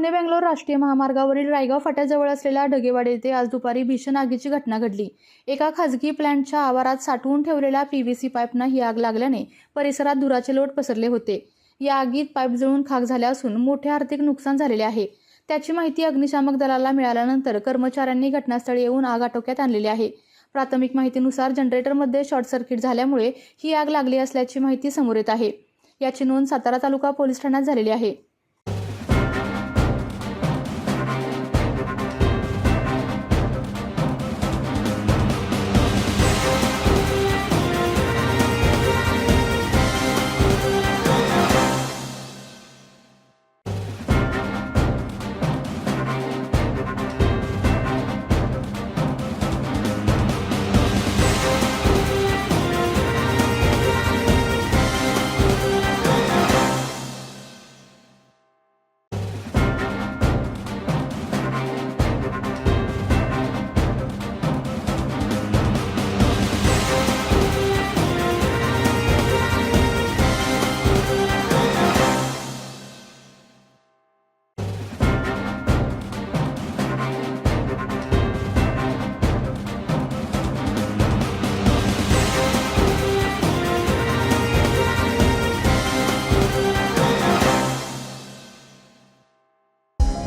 पुणे-बेंगलोर राष्ट्रीय महामार्गावरील रायगाव फाट्याजवळ असलेल्या ढगेवाडी येथे आज दुपारी भीषण आगीची घटना घडली। एका खासगी प्लांटच्या आवारात साठवून ठेवलेल्या पीव्हीसी पाईपना ही आग लागल्याने परिसरात धुराचे लोट पसरले होते। या आगीत पाईप जळून खाक झाले असून मोठे आर्थिक नुकसान झालेले आहे। त्याची माहिती अग्निशामक दलाला मिळाल्यानंतर कर्मचाऱ्यांनी घटनास्थळी येऊन आग आटोक्यात आणलेली आहे। प्राथमिक माहितीनुसार जनरेटरमध्ये शॉर्ट सर्किट झाल्यामुळे ही आग लागली असल्याची माहिती समोर येत आहे। याची नोंद सातारा तालुका पोलीस ठाण्यात झालेली आहे।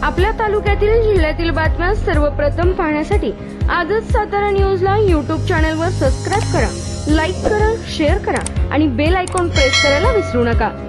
आपल्या तालुक्यातील जिल्ह्यातील बातम्या सर्वप्रथम पाहण्यासाठी आजच सातारा न्यूजला YouTube चॅनलवर सबस्क्राइब करा, लाईक करा, शेअर करा आणि बेल आयकॉन प्रेस करायला विसरू नका।